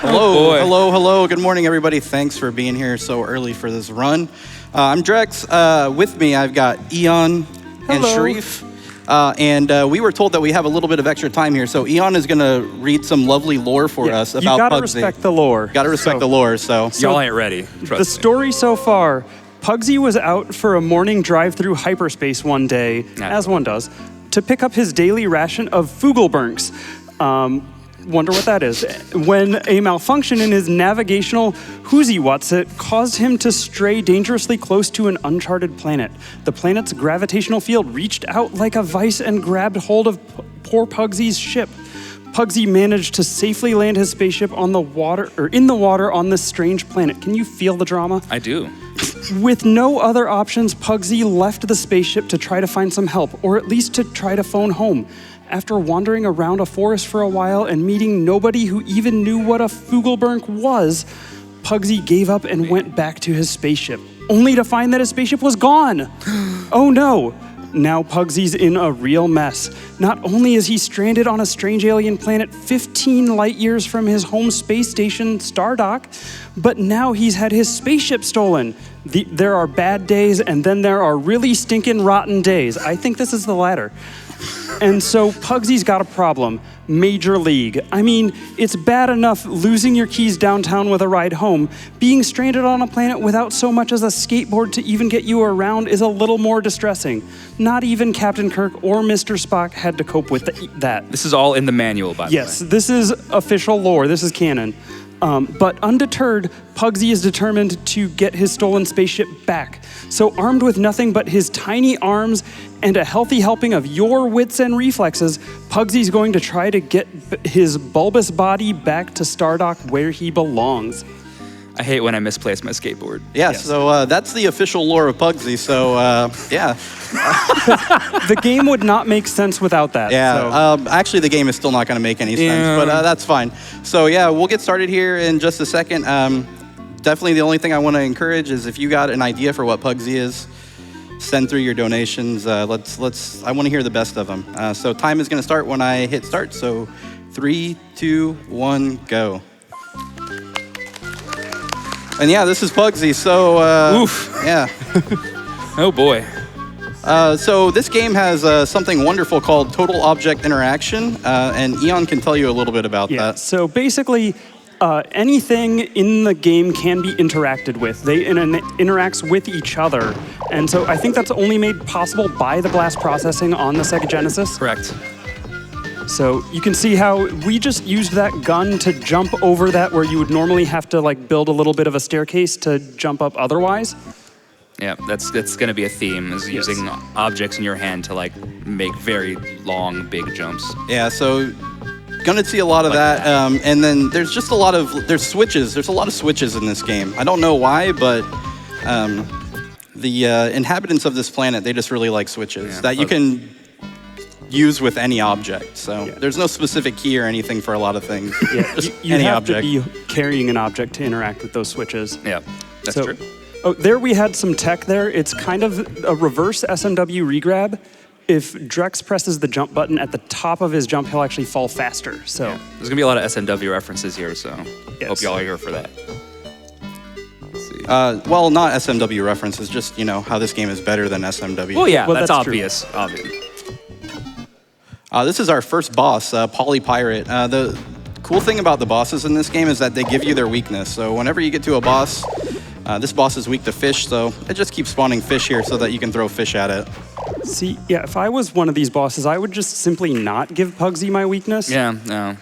Hello. Good morning, everybody. Thanks for being here so early for this run. I'm Drex. With me, I've got Eon and Sharif. And we were told that we have a little bit of extra time here, so Eon is going to read some lovely lore for us about Puggsy. You gotta respect the lore. Gotta respect the lore, so. Y'all ain't ready, trust The story so far, Puggsy was out for a morning drive through hyperspace one day, as one does, to pick up his daily ration of Fugelbergs. Wonder what that is. When a malfunction in his navigational whoozy-what's-it caused him to stray dangerously close to an uncharted planet. The planet's gravitational field reached out like a vice and grabbed hold of poor Puggsy's ship. Puggsy managed to safely land his spaceship on the water, or in the water on this strange planet. Can you feel the drama? I do. With no other options, Puggsy left the spaceship to try to find some help, or at least to try to phone home. After wandering around a forest for a while and meeting nobody who even knew what a Fugelberg was, Puggsy gave up and went back to his spaceship, only to find that his spaceship was gone. Oh no! Now Puggsy's in a real mess. Not only is he stranded on a strange alien planet 15 light years from his home space station, Stardock, but now he's had his spaceship stolen. There are bad days, and then there are really stinking rotten days. I think this is the latter. And so Puggsy's got a problem. Major league. I mean, it's bad enough losing your keys downtown with a ride home. Being stranded on a planet without so much as a skateboard to even get you around is a little more distressing. Not even Captain Kirk or Mr. Spock had to cope with that. This is all in the manual, by the way. Yes, this is official lore. This is canon. But undeterred, Puggsy is determined to get his stolen spaceship back. So armed with nothing but his tiny arms and a healthy helping of your wits and reflexes, Puggsy's going to try to get his bulbous body back to Stardock where he belongs. I hate when I misplace my skateboard. Yeah, yes. So that's the official lore of Puggsy, so yeah. The game would not make sense without that. Yeah, so. Actually the game is still not going to make any sense, but that's fine. So yeah, we'll get started here in just a second. Definitely the only thing I want to encourage is if you got an idea for what Puggsy is, send through your donations. I want to hear the best of them. So time is going to start when I hit start, so 3, 2, 1, go. And yeah, this is Puggsy, so, oof. Yeah. Oh boy. So this game has something wonderful called Total Object Interaction, and Eon can tell you a little bit about that. So basically, anything in the game can be interacted with. They interacts with each other. And so I think that's only made possible by the blast processing on the Sega Genesis. Correct. So you can see how we just used that gun to jump over that where you would normally have to like build a little bit of a staircase to jump up otherwise. Yeah, that's going to be a theme, is using objects in your hand to like make very long, big jumps. Yeah, so gonna see a lot of that. And then there's just there's switches. There's a lot of switches in this game. I don't know why, but the inhabitants of this planet, they just really like switches that you can use with any object. So there's no specific key or anything for a lot of things. Yeah, you have to be carrying an object to interact with those switches. Yeah, that's true. Oh, there we had some tech there. It's kind of a reverse SMW regrab. If Drex presses the jump button at the top of his jump, he'll actually fall faster. So there's going to be a lot of SMW references here, so hope y'all are here for that. Let's see. Well, not SMW references, just, how this game is better than SMW. Well, yeah, that's obvious. Obvious. This is our first boss, Poly Pirate. The cool thing about the bosses in this game is that they give you their weakness. So whenever you get to a boss, this boss is weak to fish, so it just keeps spawning fish here so that you can throw fish at it. See, yeah, if I was one of these bosses, I would just simply not give Puggsy my weakness. Yeah, no.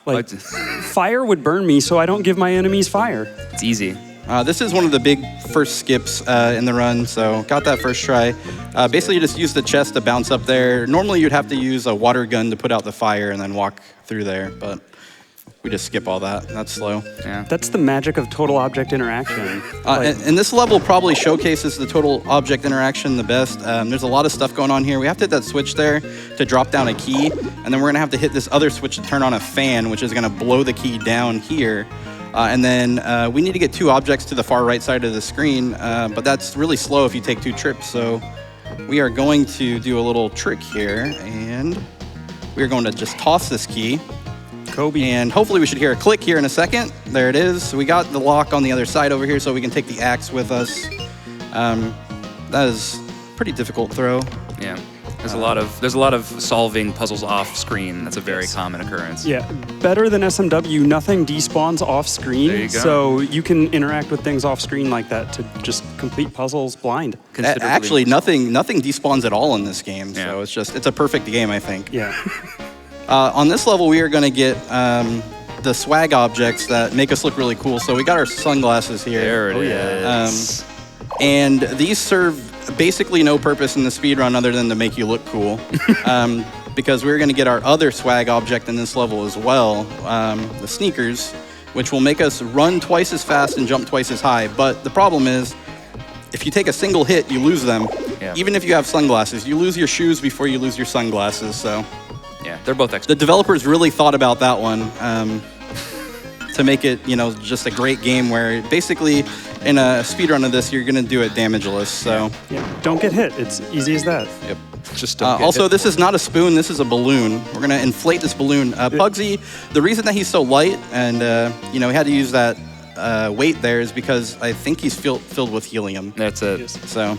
Like, fire would burn me, so I don't give my enemies fire. It's easy. This is one of the big first skips in the run, so got that first try. Basically, you just use the chest to bounce up there. Normally, you'd have to use a water gun to put out the fire and then walk through there, but we just skip all that. That's slow. Yeah. That's the magic of total object interaction. And this level probably showcases the total object interaction the best. There's a lot of stuff going on here. We have to hit that switch there to drop down a key, and then we're going to have to hit this other switch to turn on a fan, which is going to blow the key down here. And then we need to get 2 objects to the far right side of the screen, but that's really slow if you take 2 trips. So we are going to do a little trick here, and we're going to just toss this key. Kobe. And hopefully we should hear a click here in a second. There it is. So we got the lock on the other side over here so we can take the axe with us. That is a pretty difficult throw. Yeah. There's a lot of solving puzzles off screen. That's a very common occurrence. Yeah, better than SMW, nothing despawns off screen. There you go. So you can interact with things off screen like that to just complete puzzles blind. Actually, nothing despawns at all in this game. Yeah. So it's a perfect game, I think. Yeah. On this level, we are going to get the swag objects that make us look really cool. So we got our sunglasses here. There it is. And these serve basically no purpose in the speedrun other than to make you look cool. Because we're going to get our other swag object in this level as well, the sneakers, which will make us run twice as fast and jump twice as high. But the problem is, if you take a single hit, you lose them. Yeah. Even if you have sunglasses, you lose your shoes before you lose your sunglasses. So Yeah, they're both the excellent. developers really thought about that one to make it, just a great game where basically in a speedrun of this, you're going to do it damageless. So Yeah. Don't get hit. It's easy as that. yep. Just don't get Also, hit. this is not a spoon. This is a balloon. We're going to inflate this balloon. Puggsy, the reason that he's so light and, he had to use that weight there is because I think he's filled with helium. That's it. So,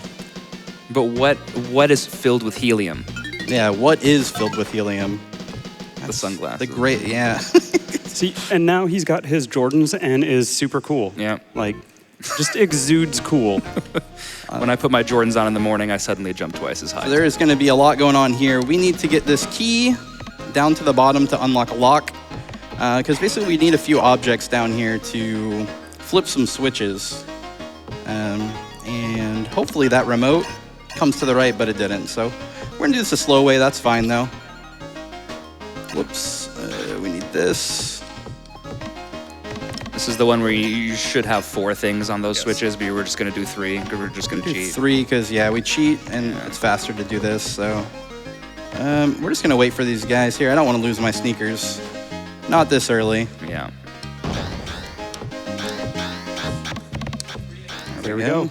But what is filled with helium? yeah, what is filled with helium? The sunglasses. The great, yeah. See, and now he's got his Jordans and is super cool. Yeah. Like, just exudes cool. When I put my Jordans on in the morning, I suddenly jump twice as high. There is going to be a lot going on here. We need to get this key down to the bottom to unlock a lock. Because basically we need a few objects down here to flip some switches. And hopefully that remote comes to the right, but it didn't. So we're going to do this a slow way. That's fine, though. Whoops. We need this. This is the one where you should have 4 things on those switches, but you were just going to do 3. We're just going to cheat. 3, because, we cheat, and it's faster to do this. So we're just going to wait for these guys here. I don't want to lose my sneakers. Not this early. Yeah. There we go.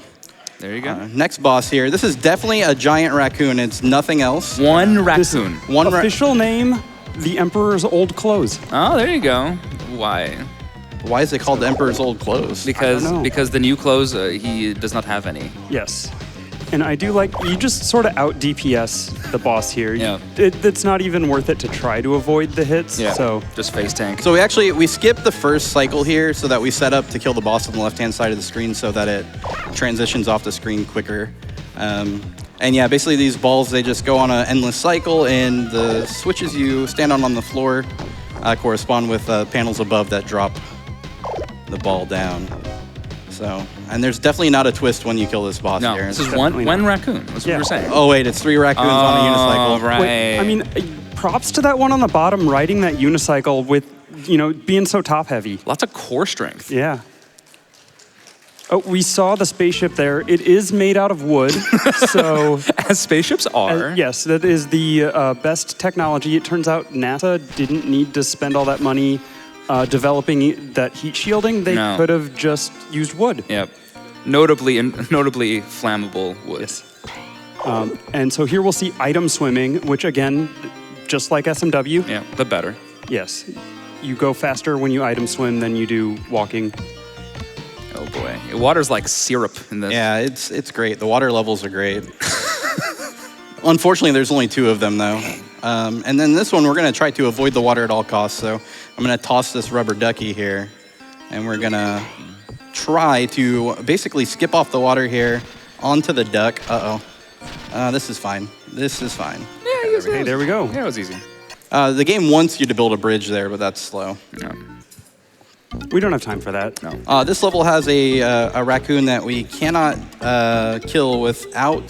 There you go. Next boss here. This is definitely a giant raccoon. It's nothing else. One raccoon. Official name, the Emperor's Old Clothes. Oh, there you go. Why? Why is it called the Emperor's Old Clothes? Because I don't know. because the new clothes, he does not have any. Yes. And I do like, you just sort of out DPS the boss here. Yeah. It's not even worth it to try to avoid the hits. Yeah. So Just face tank. So we skipped the first cycle here so that we set up to kill the boss on the left-hand side of the screen so that it transitions off the screen quicker. And yeah, basically these balls, they just go on an endless cycle, and the switches you stand on the floor correspond with panels above that drop the ball down. So, and there's definitely not a twist when you kill this boss No, here. this is one raccoon. That's what Yeah. we're saying. Oh wait, it's 3 raccoons on a unicycle. Right. Wait, I mean, props to that one on the bottom riding that unicycle with, being so top heavy. Lots of core strength. Yeah. Oh, we saw the spaceship there. It is made out of wood, so As spaceships are. yes, that is the best technology. It turns out NASA didn't need to spend all that money developing that heat shielding. They No. could have just used wood. Yep. Notably flammable wood. Yes. And so here we'll see item swimming, which again, just like SMW, Yeah, but better. yes, you go faster when you item swim than you do walking. Oh boy. Water's like syrup in this. Yeah, it's great. The water levels are great. Unfortunately, there's only 2 of them, though. And then this one, we're going to try to avoid the water at all costs. So I'm going to toss this rubber ducky here. And we're going to try to basically skip off the water here onto the duck. Uh-oh. This is fine. This is fine. Hey, there we go. Yeah, it was easy. The game wants you to build a bridge there, but that's slow. No. We don't have time for that. No. This level has a raccoon that we cannot kill without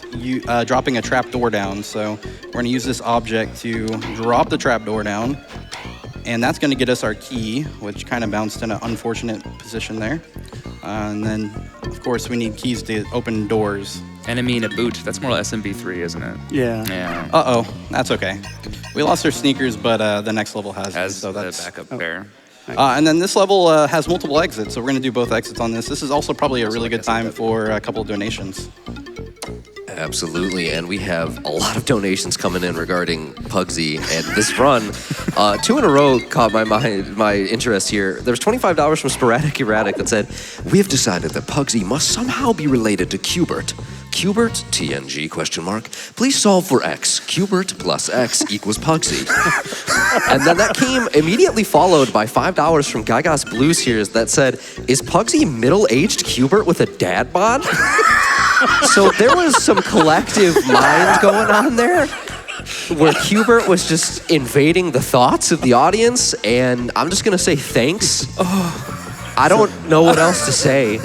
dropping a trap door down. So we're going to use this object to drop the trap door down. And that's going to get us our key, which kind of bounced in an unfortunate position there. And then, of course, we need keys to open doors. Enemy in a boot. That's more like SMB3, isn't it? Yeah. Yeah. Uh-oh, that's okay. We lost our sneakers, but the next level has As so the that's backup pair. And then this level has multiple exits, so we're going to do both exits on this. This is also probably a really good time for a couple of donations. Absolutely, and we have a lot of donations coming in regarding Puggsy, and this run, 2 in a row caught my interest here. There's $25 from Sporadic Erratic that said, "We have decided that Puggsy must somehow be related to Qbert. Qbert, TNG, question mark. Please solve for X. Qbert plus X equals Puggsy." And then that came immediately followed by $5 from Gygas Blues here that said, "Is Puggsy middle-aged Qbert with a dad bod?" So there was some collective mind going on there where Qbert was just invading the thoughts of the audience, and I'm just gonna say thanks. I don't know what else to say.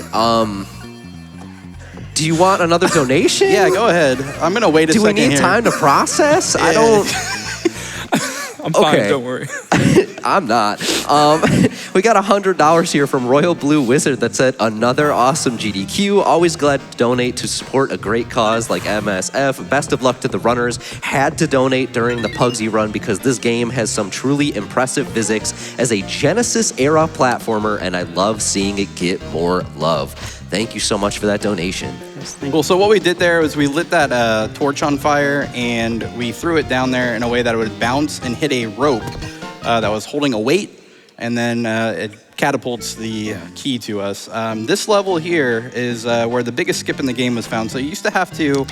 Do you want another donation? Yeah, go ahead. I'm gonna wait a Do second we need here. time to process? I don't. I'm fine, Okay. don't worry. I'm not. We got $100 here from Royal Blue Wizard that said, "Another awesome GDQ. Always glad to donate to support a great cause like MSF. Best of luck to the runners. Had to donate during the Puggsy run because this game has some truly impressive physics as a Genesis-era platformer, and I love seeing it get more love." Thank you so much for that donation. Cool. So what we did there was we lit that torch on fire and we threw it down there in a way that it would bounce and hit a rope that was holding a weight, and then it catapults the key to us. This level here is where the biggest skip in the game was found. So you used to have to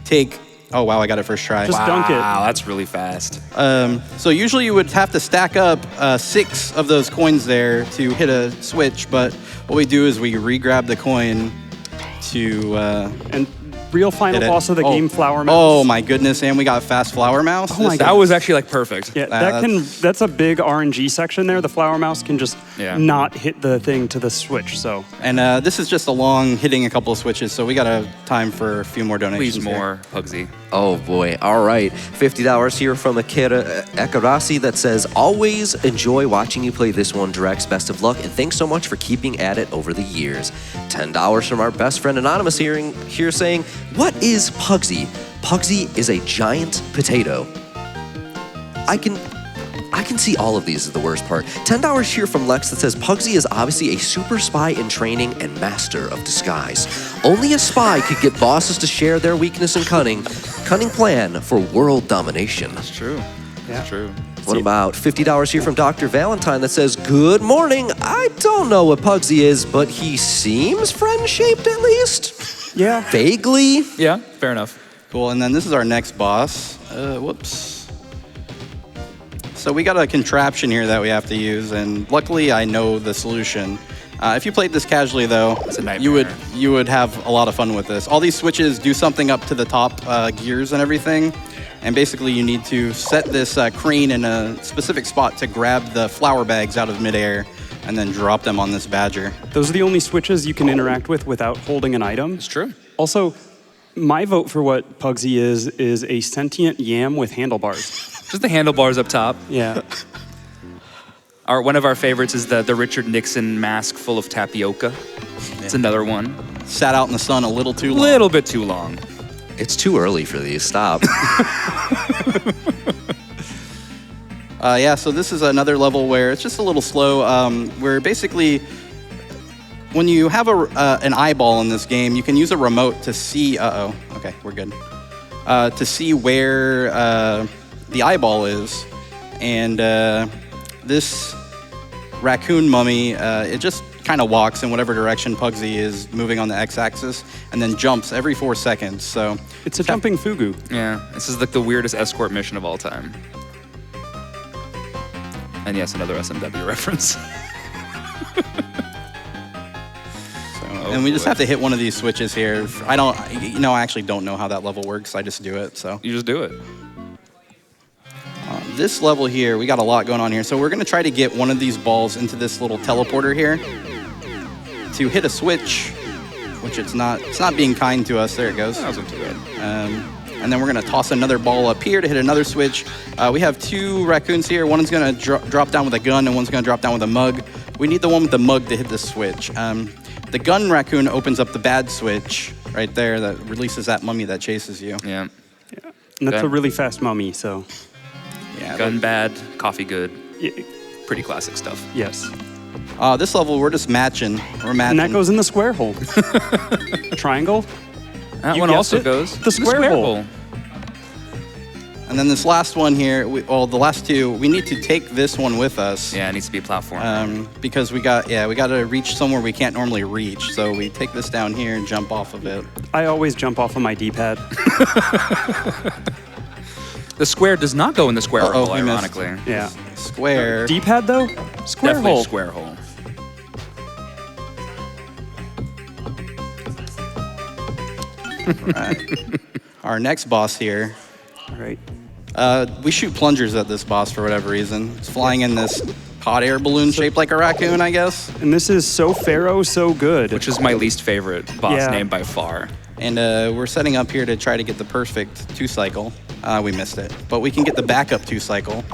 take. Oh wow, I got it first try. Just dunk it. Wow, that's really fast. So usually you would have to stack up 6 of those coins there to hit a switch, but what we do is we re-grab the coin to... And real final hit it. boss of the game, Flower Mouse. Oh my goodness, and we got fast Flower Mouse. Oh my This God. That was actually like perfect. Yeah, that's- that's a big RNG section there. The Flower Mouse can just not hit the thing to the switch, so. And this is just a long hitting a couple of switches, so we got time for a few more donations. Please here. more, Puggsy. Oh boy, all right. $50 here from Akira Ekarasi that says, "Always enjoy watching you play this one, Drex. Best of luck, and thanks so much for keeping at it over the years." $10 from our best friend Anonymous here saying, "What is Puggsy? Puggsy is a giant potato." I can see all of these is the worst part. $10 here from Lex that says, "Puggsy is obviously a super spy in training and master of disguise. Only a spy could get bosses to share their weakness and cunning plan for world domination." It's true. Yeah. It's true. What about $50 here from Dr. Valentine that says, "Good morning. I don't know what Puggsy is, but he seems friend-shaped at least. Yeah. Vaguely." Yeah, fair enough. Cool, and then this is our next boss. Whoops. So we got a contraption here that we have to use, and luckily I know the solution. If you played this casually, though, It's a nightmare. you would have a lot of fun with this. All these switches do something up to the top gears and everything, and basically you need to set this crane in a specific spot to grab the flour bags out of midair and then drop them on this badger. Those are the only switches you can interact with without holding an item. It's true. Also, my vote for what Puggsy is a sentient yam with handlebars. Just the handlebars up top. Yeah. One of our favorites is the Richard Nixon mask full of tapioca. It's another one. Sat out in the sun a little too long. Little bit too long. It's too early for these. Stop. Yeah, so this is another level where it's just a little slow. Where basically, when you have an eyeball in this game, you can use a remote to see. Okay, we're good. To see where the eyeball is, and this raccoon mummy, it just kind of walks in whatever direction Puggsy is moving on the x-axis, and then jumps every 4 seconds. So It's a jumping fugu. Yeah, this is like the weirdest escort mission of all time. And yes, another SMW reference. and we just have to hit one of these switches here. I actually don't know how that level works. I just do it. So You just do it. this level here, we got a lot going on here. So we're gonna try to get one of these balls into this little teleporter here to hit a switch, which it's not being kind to us. There it goes. That wasn't too bad. And then we're gonna toss another ball up here to hit another switch. We have 2 raccoons here. One's gonna drop down with a gun and one's gonna drop down with a mug. We need the one with the mug to hit this switch. The gun raccoon opens up the bad switch right there that releases that mummy that chases you. Yeah. And that's Okay. a really fast mummy, so Yeah. Gun bad, coffee good. y- Pretty classic stuff. yes. This level, we're just matching. We're matching. And that goes in the square hole. Triangle? That You one guessed also it. goes. The square hole. And then this last one here, the last two, we need to take this one with us. Yeah, it needs to be a platform. Because we got to reach somewhere we can't normally reach. So we take this down here and jump off of it. I always jump off of my D-pad. The square does not go in the square hole, we missed. ironically. Yeah. Square. D-pad though? Square Definitely hole. a square hole. Our next boss here. All right. We shoot plungers at this boss for whatever reason. It's flying in this hot air balloon shaped like a raccoon, I guess. And this is so Pharaoh, so good. Which is my least favorite boss Yeah. name by far. And we're setting up here to try to get the perfect 2-cycle. We missed it. But we can get the backup 2-cycle.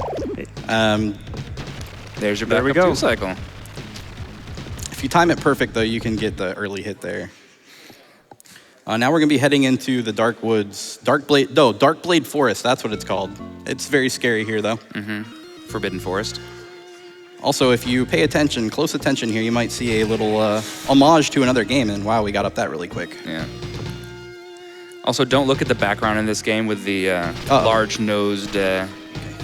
There's your There we backup go. 2-cycle. If you time it perfect, though, you can get the early hit there. Now we're going to be heading into the Dark Woods. Dark Blade Forest, that's what it's called. It's very scary here, though. Forbidden Forest. Also, if you pay attention, close attention here, you might see a little homage to another game. And wow, we got up that really quick. Yeah. Also, don't look at the background in this game with the large-nosed...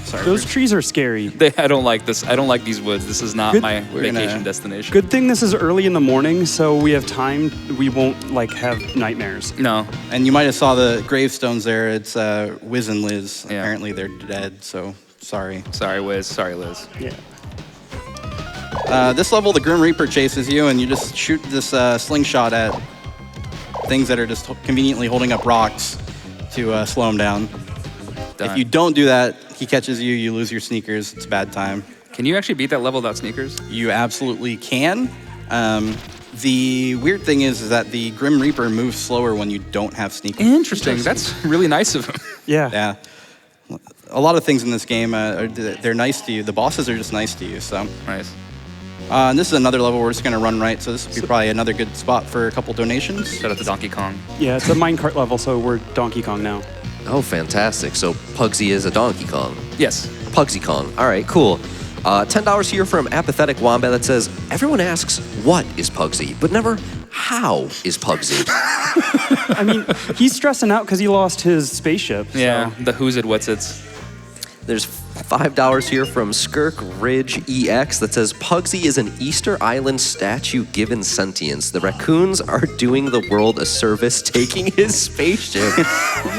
Sorry. Those trees are scary. I don't like this. I don't like these woods. This is not Good- my We're vacation gonna- destination. Good thing this is early in the morning, so we have time. We won't like have nightmares. No. And you might have saw the gravestones there. It's Wiz and Liz. Yeah. Apparently they're dead, so sorry. Sorry, Wiz. Sorry, Liz. Yeah. This level, the Grim Reaper chases you, and you just shoot this slingshot at things that are just conveniently holding up rocks to slow them down. Done. If you don't do that, he catches you, you lose your sneakers. It's a bad time. Can you actually beat that level without sneakers? You absolutely can. The weird thing is that the Grim Reaper moves slower when you don't have sneakers. Interesting. That's really nice of him. Yeah. Yeah. A lot of things in this game, they're nice to you. The bosses are just nice to you, so. Nice. And this is another level we're just going to run right, so this would be probably another good spot for a couple donations. Shout out to Donkey Kong. Yeah, it's a minecart level, so we're Donkey Kong now. Oh, fantastic. So Puggsy is a Donkey Kong. Yes. Puggsy Kong. All right, cool. $10 here from Apathetic Wombat that says, everyone asks, what is Puggsy? But never, how is Puggsy? I mean, he's stressing out because he lost his spaceship. so- Yeah. The who's it, what's it's. There's $5 here from Skirk Ridge EX that says, Puggsy is an Easter Island statue given sentience. The raccoons are doing the world a service, taking his spaceship.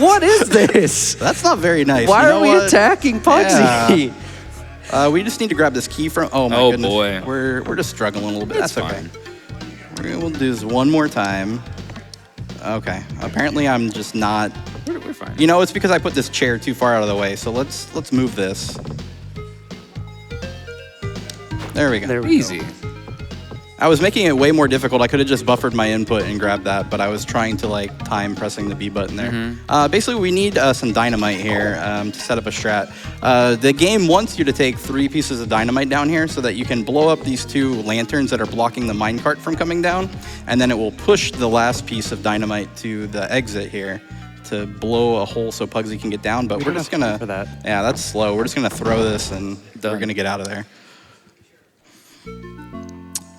What is this? That's not very nice. Why You know are we what? attacking Puggsy? We just need to grab this key from. Oh my Oh, goodness. boy. We're just struggling a little bit. It's That's okay. fine. We'll do this one more time. Okay. Apparently, I'm just not. We're fine. You know, it's because I put this chair too far out of the way. So let's move this. There we go. There we Easy. I was making it way more difficult. I could have just buffered my input and grabbed that, but I was trying to like time pressing the B button there. Basically, we need some dynamite here to set up a strat. The game wants you to take 3 pieces of dynamite down here so that you can blow up these 2 lanterns that are blocking the minecart from coming down, and then it will push the last piece of dynamite to the exit here to blow a hole so Puggsy can get down. But We we're don't just have time gonna. for that. Yeah, that's slow. We're just gonna throw this and we're Done. gonna get out of there.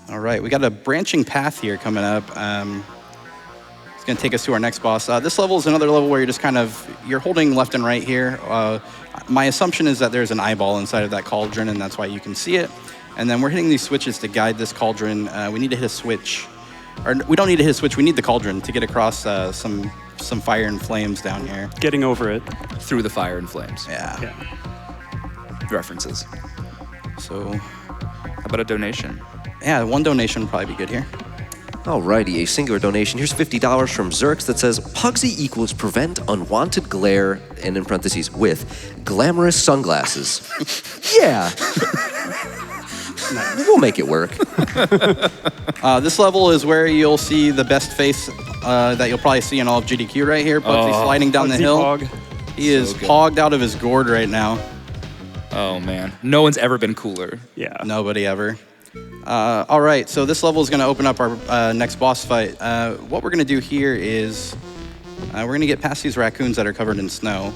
All right, we got a branching path here coming up. It's gonna take us to our next boss. This level is another level where you're just you're holding left and right here. My assumption is that there's an eyeball inside of that cauldron, and that's why you can see it. And then we're hitting these switches to guide this cauldron. We need to hit a switch, or we don't need to hit a switch. We need the cauldron to get across some fire and flames down here. Getting over it. Through the fire and flames. Yeah. Yeah. References. So, How about a donation? yeah, 1 donation would probably be good here. Alrighty, a singular donation. Here's $50 from Zerx that says, Puggsy equals prevent unwanted glare, and in parentheses, with glamorous sunglasses. Yeah. We'll make it work. This level is where you'll see the best face that you'll probably see in all of GDQ right here. Puggsy sliding down the Puggsy hill. Pog. He is good. pogged out of his gourd right now. Oh, man. No one's ever been cooler. Yeah. Nobody ever. All right, so this level is going to open up our next boss fight. What we're going to do here is we're going to get past these raccoons that are covered in snow.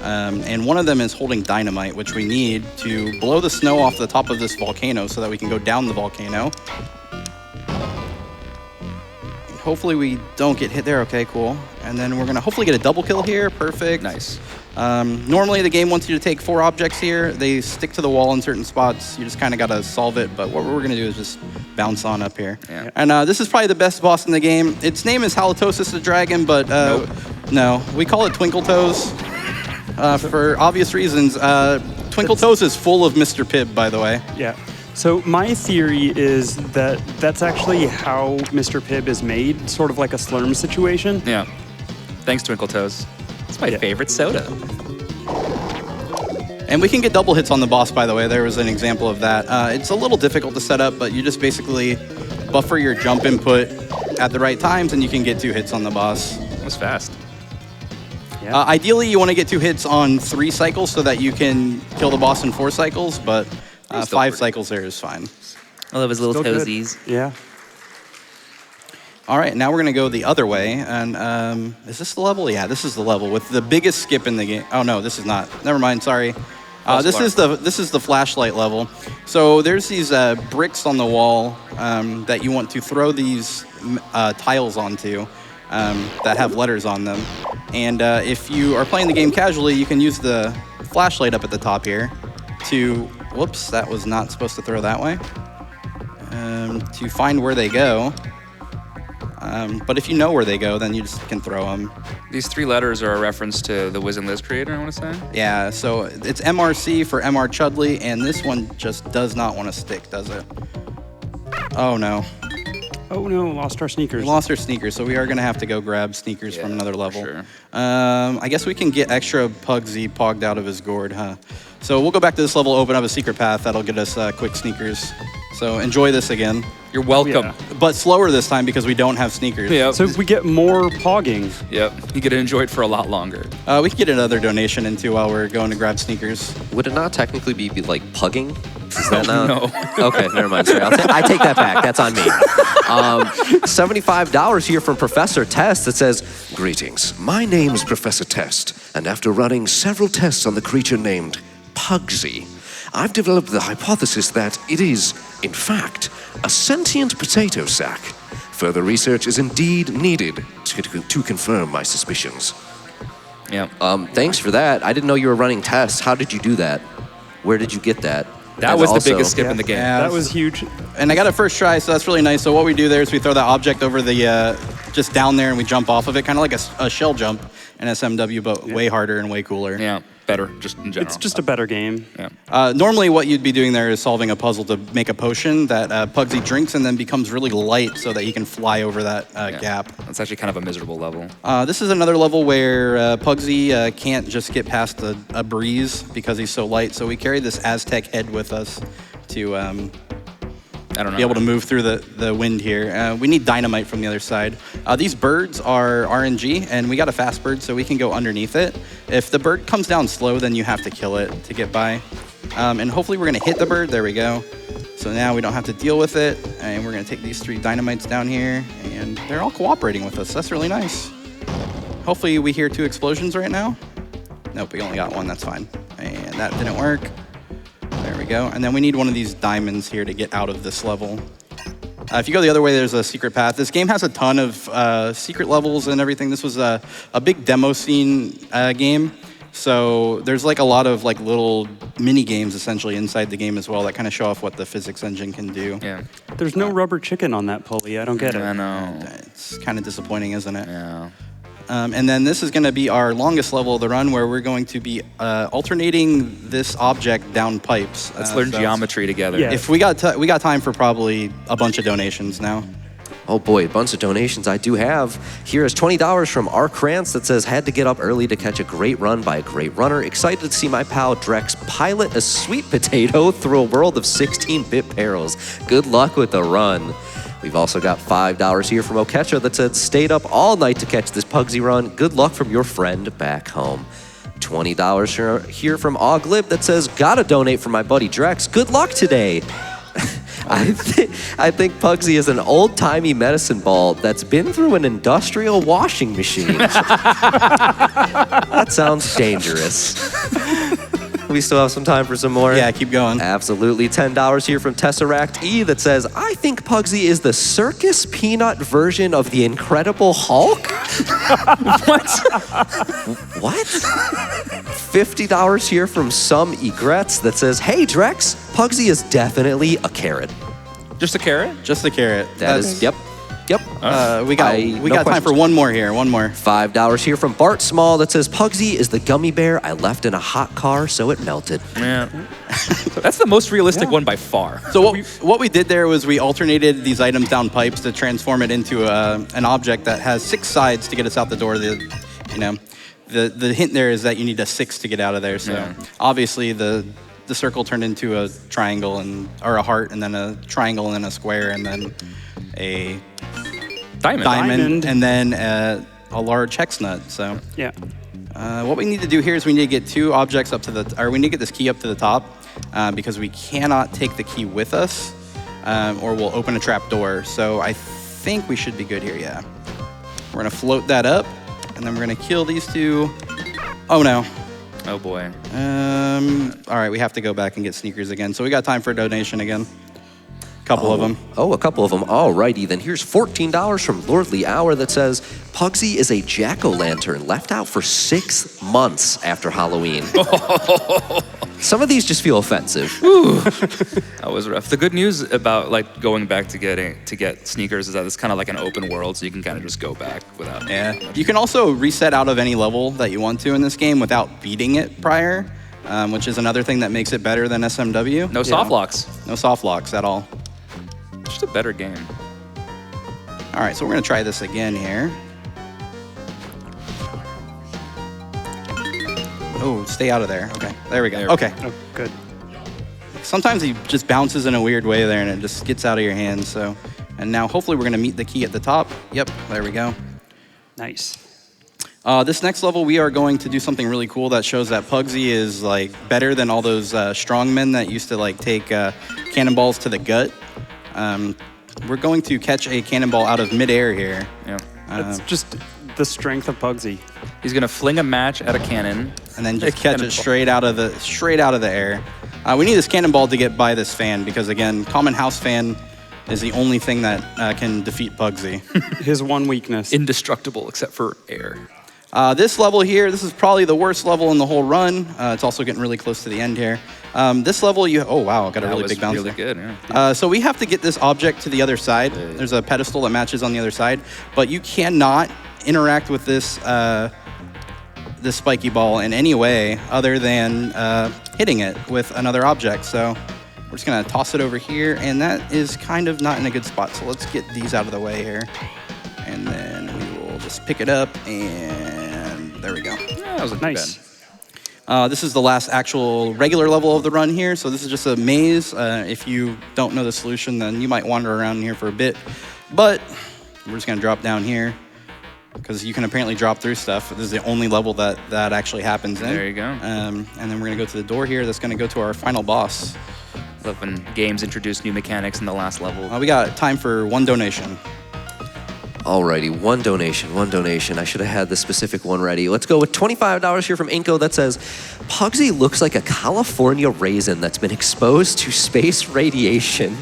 And one of them is holding dynamite, which we need to blow the snow off the top of this volcano so that we can go down the volcano. Hopefully we don't get hit there. Okay, cool. And then we're going to hopefully get a double kill here. Perfect. Nice. Normally the game wants you to take 4 objects here. They stick to the wall in certain spots. You just kind of got to solve it. But what we're going to do is just bounce on up here. Yeah. And this is probably the best boss in the game. Its name is Halitosis the Dragon, but no. We call it Twinkle Toes for obvious reasons. Twinkle Toes is full of Mr. Pibb, by the way. Yeah. So my theory is that that's actually how Mr. Pibb is made, sort of like a Slurm situation. Yeah. Thanks, Twinkle Toes. It's my favorite soda. And we can get double hits on the boss, by the way. There was an example of that. It's a little difficult to set up, but you just basically buffer your jump input at the right times, and you can get 2 hits on the boss. It was fast. Yeah. Ideally, you want to get 2 hits on 3 cycles so that you can kill the boss in 4 cycles, but 5 cycles there is fine. I love his little Still good. toesies. Yeah. All right, now we're going to go the other way. And is this the level? Yeah, this is the level with the biggest skip in the game. Oh, no, this is not. Never mind, sorry. This is the flashlight level. So there's these bricks on the wall that you want to throw these tiles onto that have letters on them. And if you are playing the game casually, you can use the flashlight up at the top here to, whoops, that was not supposed to throw that way, to find where they go. But if you know where they go, then you just can throw them. These 3 letters are a reference to the Wiz and Liz creator, I want to say. Yeah, so it's MRC for MR Chudley, and this one just does not want to stick, does it? Oh, no. Oh no, lost our sneakers. We lost our sneakers, so we are going to have to go grab sneakers from another level. Sure. I guess we can get extra Puggsy pogged out of his gourd, huh? So we'll go back to this level, open up a secret path. That'll get us quick sneakers. So enjoy this again. You're welcome. Yeah. But slower this time because we don't have sneakers. Yep. So we get more pogging. Yep. You get to enjoy it for a lot longer. We can get another donation in too while we're going to grab sneakers. Would it not technically be like pugging? Is that not? No. Okay, never mind. Sorry, I take that back. That's on me. $75 here from Professor Test that says, "Greetings. My name's Professor Test, and after running several tests on the creature named Puggsy, I've developed the hypothesis that it is, in fact, a sentient potato sack. Further research is indeed needed to confirm my suspicions." Yeah. Thanks for that. I didn't know you were running tests. How did you do that? Where did you get that? That And was also- the biggest skip in the game. Yeah. That was huge. And I got it first try, so that's really nice. So what we do there is we throw that object over the, just down there, and we jump off of it, kind of like a shell jump in SMW, but way harder and way cooler. Yeah. Better, just in general. It's just a better game. Yeah. Normally what you'd be doing there is solving a puzzle to make a potion that Puggsy drinks and then becomes really light so that he can fly over that Yeah. gap. That's actually kind of a miserable level. This is another level where Puggsy can't just get past a breeze because he's so light, so we carry this Aztec head with us to I don't know. be able to move through the wind here. We need dynamite from the other side. These birds are RNG, and we got a fast bird, so we can go underneath it. If the bird comes down slow, then you have to kill it to get by. And hopefully we're gonna hit the bird. There we go. So now we don't have to deal with it, and we're gonna take these 3 dynamites down here, and they're all cooperating with us. That's really nice. Hopefully we hear 2 explosions right now. Nope, we only got 1, that's fine. And that didn't work. There we go. And then we need one of these diamonds here to get out of this level. If you go the other way, there's a secret path. This game has a ton of secret levels and everything. This was a big demo scene game. So there's like a lot of like little mini games essentially inside the game as well that kind of show off what the physics engine can do. Yeah. There's no rubber chicken on that pulley. I don't get it. I know. It's kind of disappointing, isn't it? Yeah. And then this is going to be our longest level of the run where we're going to be alternating this object down pipes. Let's learn so geometry together. Yeah. If we got time for probably a bunch of donations now. Oh boy, a bunch of donations I do have. Here is $20 from R. Krantz that says, "Had to get up early to catch a great run by a great runner. Excited to see my pal Drex pilot a sweet potato through a world of 16-bit perils. Good luck with the run." We've also got $5 here from Okecha that said, "Stayed up all night to catch this Puggsy run. Good luck from your friend back home." $20 here from Oglib that says, "Gotta donate for my buddy Drex. Good luck today." I think Puggsy is an old-timey medicine ball that's been through an industrial washing machine. That sounds dangerous. We still have some time for some more. Yeah, keep going. Absolutely. $10 here from Tesseract E that says, I think Puggsy is the circus peanut version of the Incredible Hulk. What? $50 here from Some Egrets that says, hey, Drex, Puggsy is definitely a carrot. Just a carrot? Just the carrot. Yep. We got time for one more here. One more. $5 here from Bart Small that says, Puggsy is the gummy bear I left in a hot car so it melted. Yeah. That's the most realistic one by far. So what we did there was we alternated these items down pipes to transform it into an object that has 6 sides to get us out the door. The hint there is that you need a 6 to get out of there. So obviously the circle turned into a triangle or a heart, and then a triangle, and then a square, and then a diamond, and then a large hex nut. So Yeah. what we need to do here is we need to get 2 objects up to we need to get this key up to the top because we cannot take the key with us or we'll open a trap door. So I think we should be good here. Yeah. We're gonna float that up, and then we're gonna kill these 2. Oh no. Oh boy. All right, we have to go back and get sneakers again. So we got time for a donation again. Couple of them. Oh, a couple of them. Alrighty, then here's $14 from Lordly Hour that says, Puggsy is a jack-o'-lantern left out for 6 months after Halloween. Some of these just feel offensive. That was rough. The good news about like going back to get sneakers is that it's kind of like an open world, so you can kind of just go back without. Yeah. You can also reset out of any level that you want to in this game without beating it prior, which is another thing that makes it better than SMW. No soft locks. No soft locks at all. Just a better game. All right, so we're gonna try this again here. Oh, stay out of there. Okay, there we go. Okay. Oh, good. Sometimes he just bounces in a weird way there, and it just gets out of your hands. So, and now hopefully we're gonna meet the key at the top. Yep, there we go. Nice. This next level, we are going to do something really cool that shows that Puggsy is like better than all those strong men that used to like take cannonballs to the gut. We're going to catch a cannonball out of midair here. Yeah. That's just the strength of Puggsy. He's gonna fling a match at a cannon and then just catch it straight out of the air. We need this cannonball to get by this fan because again, common house fan is the only thing that can defeat Puggsy. His one weakness. indestructible except for air. This level here, this is probably the worst level in the whole run. It's also getting really close to the end here. This level, oh wow, got a really big bounce. Really there. good. Yeah. So we have to get this object to the other side. There's a pedestal that matches on the other side, but you cannot interact with this this spiky ball in any way other than hitting it with another object. So we're just gonna toss it over here, and that is kind of not in a good spot. So let's get these out of the way here, and then we will just pick it up, and there we go. Yeah, that wasn't Nice. too bad. This is the last actual regular level of the run here. So this is just a maze. If you don't know the solution, then you might wander around here for a bit. But we're just gonna drop down here because you can apparently drop through stuff. This is the only level that actually happens in. There you go. And then we're gonna go to the door here. That's gonna go to our final boss. Love when games introduce new mechanics in the last level. We got time for one donation. Alrighty, one donation. I should have had the specific one ready. Let's go with $25 here from Inko that says, Puggsy looks like a California raisin that's been exposed to space radiation.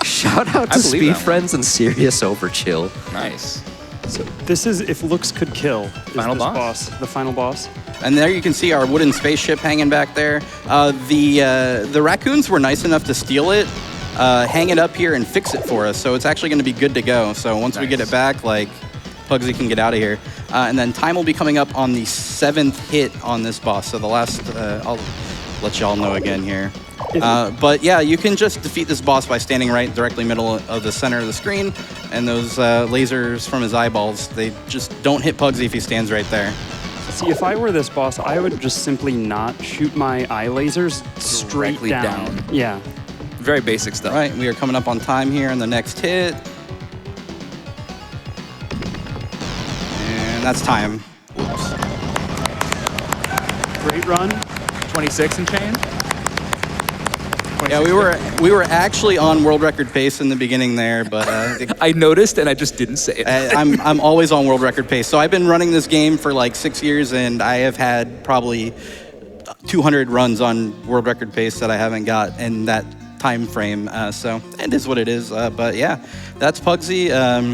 Shout out to Speed Friends and Serious Overchill. Nice. So this is if looks could kill. Final boss? The final boss. And there you can see our wooden spaceship hanging back there. The raccoons were nice enough to steal it, hang it up here, and fix it for us. So it's actually going to be good to go. So once we get it back, like, Puggsy can get out of here. And then time will be coming up on the 7th hit on this boss. So the last, I'll let y'all know again here. But yeah, you can just defeat this boss by standing right directly middle of the center of the screen. And those lasers from his eyeballs, they just don't hit Puggsy if he stands right there. See, if I were this boss, I would just simply not shoot my eye lasers straight Directly down. Yeah. Very basic stuff. All right, we are coming up on time here in the next hit. And that's time. Oops. Great run. 26 and change? Yeah, we were actually on world record pace in the beginning there, but I noticed and I just didn't say it. I'm always on world record pace. So I've been running this game for like 6 years, and I have had probably 200 runs on world record pace that I haven't got in that time frame. So it is what it is. But yeah, that's Puggsy.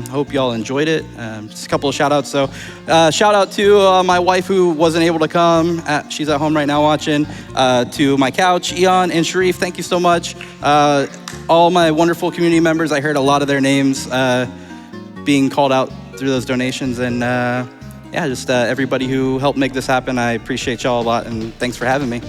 Hope y'all enjoyed it. Just a couple of shout outs. So shout out to my wife who wasn't able to come. She's at home right now watching. To my couch, Eon and Sharif, thank you so much. All my wonderful community members, I heard a lot of their names being called out through those donations. And yeah, just everybody who helped make this happen. I appreciate y'all a lot, and thanks for having me.